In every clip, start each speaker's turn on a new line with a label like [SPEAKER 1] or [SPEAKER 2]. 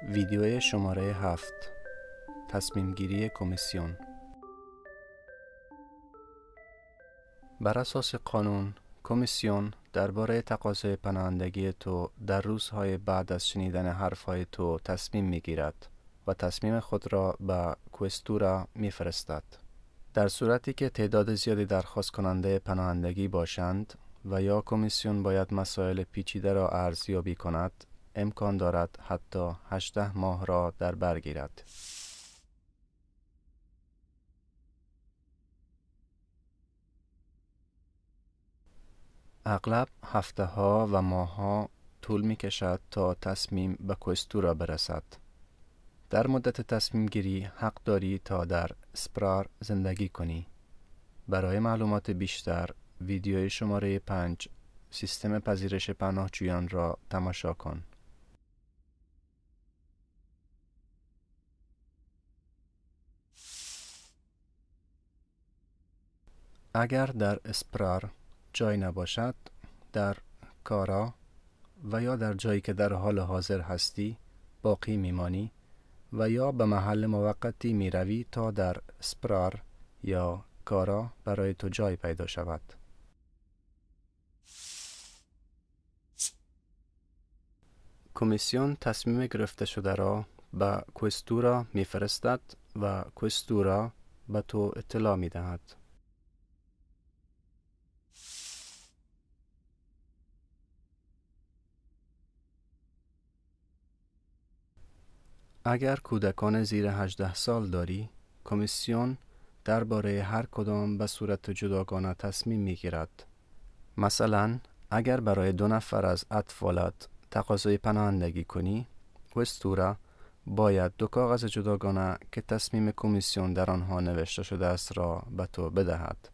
[SPEAKER 1] ویدیو شماره 7 تصمیم گیری کمیسیون. بر اساس قانون، کمیسیون درباره تقاضای پناهندگی تو در روزهای بعد از شنیدن حرفهای تو تصمیم میگیرد و تصمیم خود را به کوئستورا میفرستد. در صورتی که تعداد زیادی درخواست کننده پناهندگی باشند و یا کمیسیون باید مسائل پیچیده را ارزیابی کند، امکان دارد حتی 18 ماه را در بر گیرد. اغلب هفته ها و ماه ها طول می کشد تا تصمیم به کوئستورا برسد. در مدت تصمیم گیری حق داری تا در اسپرار زندگی کنی. برای معلومات بیشتر ویدیوی شماره 5 سیستم پذیرش پناهجویان را تماشا کن. اگر در اسپرار جای نباشد، در کارا و یا در جایی که در حال حاضر هستی باقی میمانی و یا به محل موقتی می روی تا در اسپرار یا کارا برای تو جای پیدا شود. کمیسیون تصمیم گرفته شده را به کوئستورا می فرستد و کوئستورا به تو اطلاع می دهد. اگر کودکان زیر 18 سال داری، کمیسیون درباره هر کدام به صورت جداگانه تصمیم میگیرد. مثلا اگر برای 2 نفر از اطفالت تقاضای پناهندگی کنی، کوئستورا باید 2 کاغذ جداگانه که تصمیم کمیسیون در آنها نوشته شده است را به تو بدهد.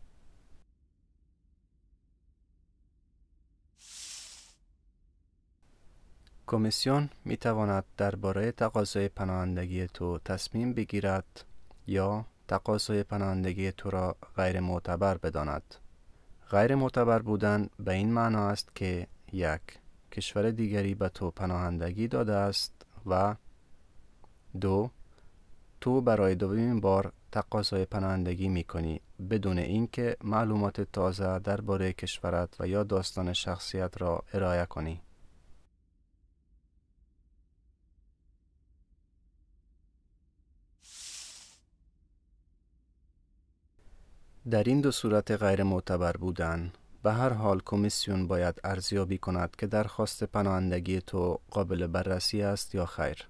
[SPEAKER 1] کمیسیون می تواند درباره تقاضای پناهندگی تو تصمیم بگیرد یا تقاضای پناهندگی تو را غیر معتبر بداند. غیر معتبر بودن به این معنا است که 1. کشور دیگری به تو پناهندگی داده است و 2. تو برای دومین بار تقاضای پناهندگی می کنی بدون اینکه معلومات تازه درباره کشورت و یا داستان شخصیت را ارائه کنی. در این 2 صورت غیر معتبر بودن، به هر حال کمیسیون باید ارزیابی کند که درخواست پناهندگی تو قابل بررسی است یا خیر.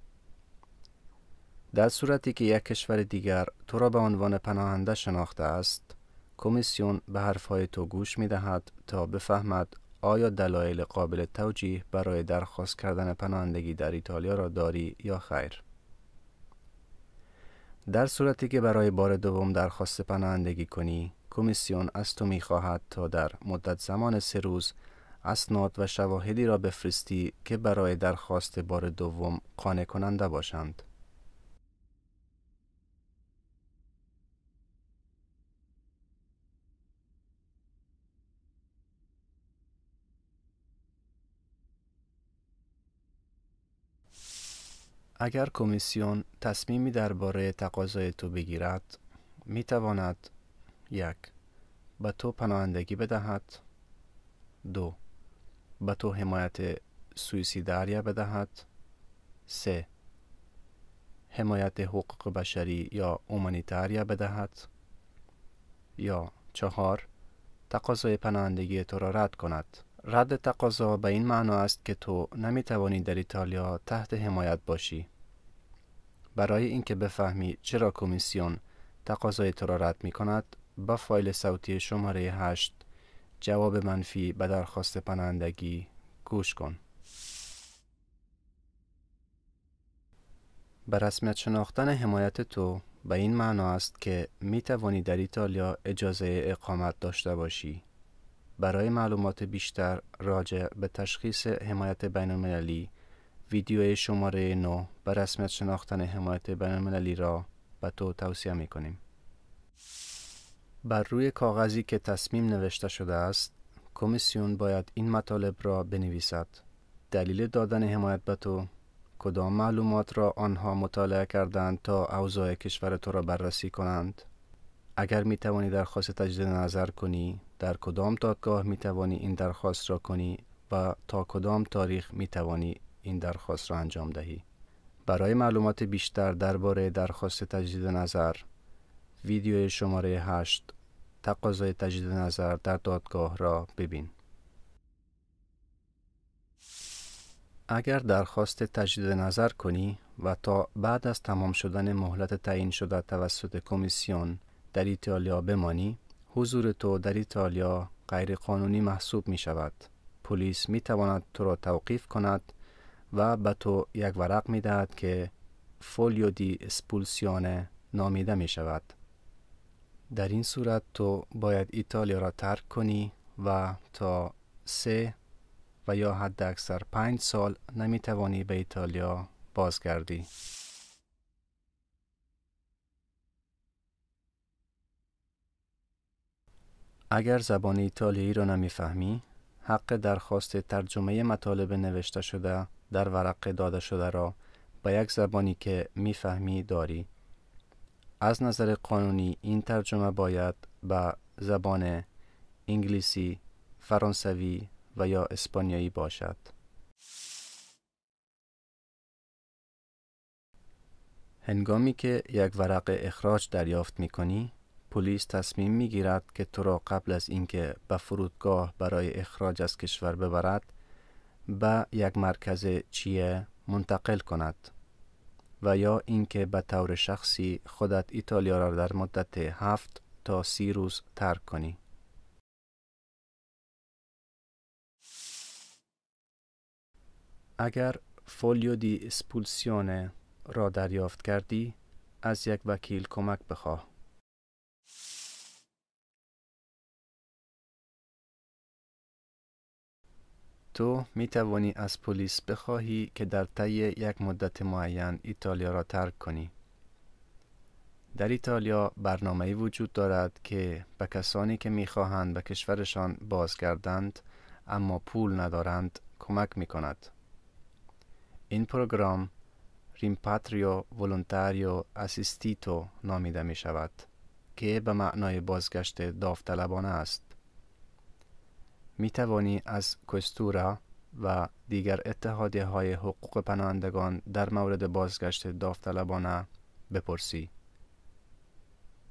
[SPEAKER 1] در صورتی که یک کشور دیگر تو را به عنوان پناهنده شناخته است، کمیسیون به حرفهای تو گوش می دهد تا بفهمد آیا دلایل قابل توجیه برای درخواست کردن پناهندگی در ایتالیا را داری یا خیر. در صورتی که برای بار دوم درخواست پناهندگی کنی، کمیسیون از تو می خواهد تا در مدت زمان 3 روز اسناد و شواهدی را بفرستی که برای درخواست بار دوم قانع کننده باشند. اگر کمیسیون تصمیمی درباره تقاضای تو بگیرد، می تواند 1. به تو پناهندگی بدهد، 2. به تو حمایت سویسیداریا بدهد، 3. حمایت حقوق بشری یا اومانیتاریا بدهد، یا 4. تقاضای پناهندگی تو را رد کند. رد تقاضا به این معنا است که تو نمی توانی در ایتالیا تحت حمایت باشی. برای اینکه بفهمی چرا کمیسیون تقاضای تو را رد می کند، با فایل صوتی شماره 8 جواب منفی به درخواست پناهندگی گوش کن. به رسمیت شناختن حمایت تو به این معنا است که می توانی در ایتالیا اجازه اقامت داشته باشی. برای معلومات بیشتر راجع به تشخیص حمایت بین‌المللی، ویدیوی شماره 9 به رسمیت شناختن حمایت بین‌المللی را به تو توصیه می کنیم. بر روی کاغذی که تصمیم نوشته شده است، کمیسیون باید این مطالب را بنویسد: دلیل دادن حمایت به تو، کدام معلومات را آنها مطالعه کردند تا اوضاع کشور تو را بررسی کنند؟ اگر می توانی درخواست تجدید نظر کنی، در کدام دادگاه می توانی این درخواست را کنی و تا کدام تاریخ می توانی این درخواست را انجام دهی؟ برای معلومات بیشتر درباره درخواست تجدید نظر، ویدیوی شماره 8 تقاضای تجدید نظر در دادگاه را ببین. اگر درخواست تجدید نظر کنی و تا بعد از تمام شدن مهلت تعیین شده توسط کمیسیون در ایتالیا بمانی، حضور تو در ایتالیا غیر قانونی محسوب می شود. پلیس می تواند تو را توقیف کند و به تو یک ورق می دهد که فولیو دی اسپولسیونه نامیده می شود. در این صورت تو باید ایتالیا را ترک کنی و تا 3 و یا حد اکثر 5 سال نمی توانی به ایتالیا بازگردی. اگر زبان ایتالیایی را نمی فهمی، حق درخواست ترجمه مطالب نوشته شده در ورق داده شده را به یک زبانی که می فهمی داری. از نظر قانونی این ترجمه باید به زبان انگلیسی، فرانسوی و یا اسپانیایی باشد. هنگامی که یک ورق اخراج دریافت می کنی، پلیس تصمیم می گیرد که تو را قبل از اینکه به فرودگاه برای اخراج از کشور ببرد، به یک مرکز چیه منتقل کند و یا اینکه به طور شخصی خودت ایتالیا را در مدت 7 تا 30 روز ترک کنی. اگر فولیو دی اسپولسیونه را دریافت کردی، از یک وکیل کمک بخواه. تو می توانی از پلیس بخواهی که در طی یک مدت معین ایتالیا را ترک کنی. در ایتالیا برنامه‌ای وجود دارد که به کسانی که می خواهند به کشورشان بازگردند اما پول ندارند کمک می کند. این پروگرام ریمپاتریو ولونتاریو اسیستیتو نامیده می شود که به معنای بازگشت داوطلبانه است. می توانی از کوستورا و دیگر اتحادیه های حقوق پناهندگان در مورد بازگشت داوطلبانه بپرسی.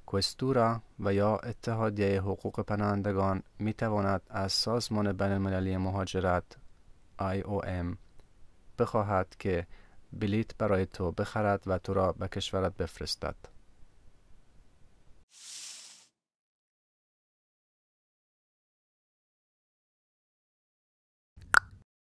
[SPEAKER 1] کوستورا و یا اتحادیه حقوق پناهندگان می تواند از سازمان بین‌المللی مهاجرت IOM بخواهد که بلیط برای تو بخرد و تو را به کشورت بفرستد.